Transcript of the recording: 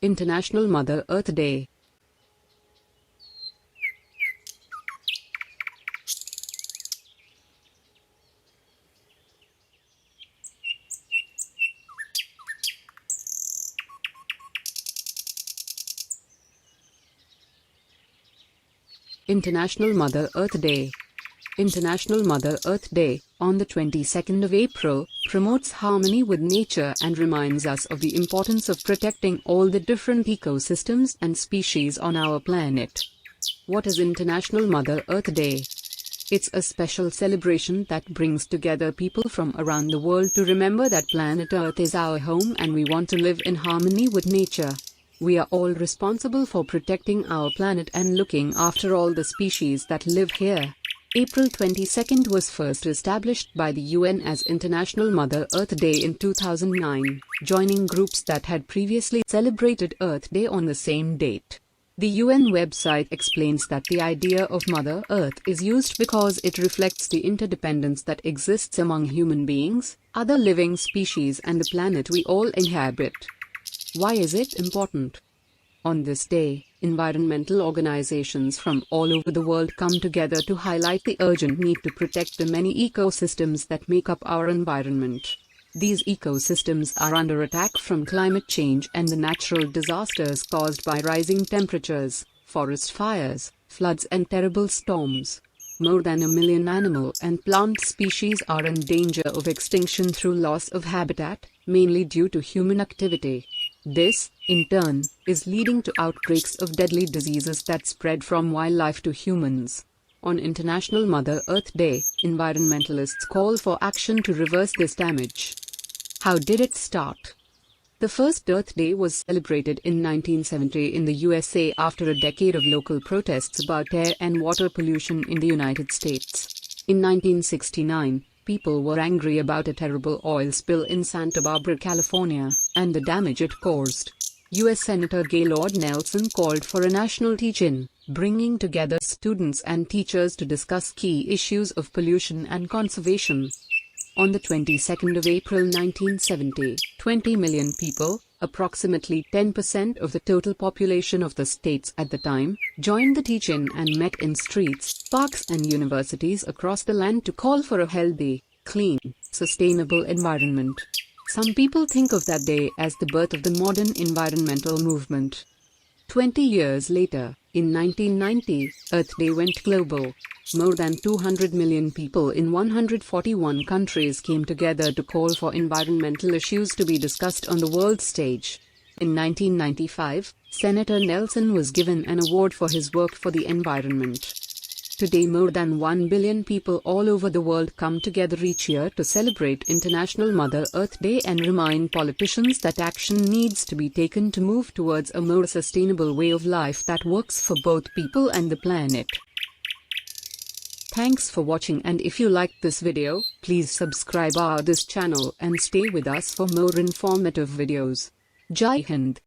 International Mother Earth Day. International Mother Earth Day. International Mother Earth Day, on the 22nd of April, promotes harmony with nature and reminds us of the importance of protecting all the different ecosystems and species on our planet. What is International Mother Earth Day? It's a special celebration that brings together people from around the world to remember that planet Earth is our home and we want to live in harmony with nature. We are all responsible for protecting our planet and looking after all the species that live here. April 22nd was first established by the UN as International Mother Earth Day in 2009, joining groups that had previously celebrated Earth Day on the same date. The UN website explains that the idea of Mother Earth is used because it reflects the interdependence that exists among human beings, other living species and the planet we all inhabit. Why is it important? On this day, environmental organizations from all over the world come together to highlight the urgent need to protect the many ecosystems that make up our environment. These ecosystems are under attack from climate change and the natural disasters caused by rising temperatures, forest fires, floods and terrible storms. More than 1 million animal and plant species are in danger of extinction through loss of habitat, mainly due to human activity. This, in turn, is leading to outbreaks of deadly diseases that spread from wildlife to humans. On International Mother Earth Day, environmentalists call for action to reverse this damage. How did it start? The first Earth Day was celebrated in 1970 in the USA after a decade of local protests about air and water pollution in the United States. In 1969, people were angry about a terrible oil spill in Santa Barbara, California, and the damage it caused. U.S. Senator Gaylord Nelson called for a national teach-in, bringing together students and teachers to discuss key issues of pollution and conservation. On the 22nd of April 1970, 20 million people, approximately 10% of the total population of the states at the time, joined the teach-in and met in streets, parks and universities across the land to call for a healthy, clean, sustainable environment. Some people think of that day as the birth of the modern environmental movement. 20 years later, in 1990, Earth Day went global. More than 200 million people in 141 countries came together to call for environmental issues to be discussed on the world stage. In 1995, Senator Nelson was given an award for his work for the environment. Today, more than 1 billion people all over the world come together each year to celebrate International Mother Earth Day and remind politicians that action needs to be taken to move towards a more sustainable way of life that works for both people and the planet. Thanks for watching, and if you liked this video, please subscribe our this channel and stay with us for more informative videos. Jai Hind.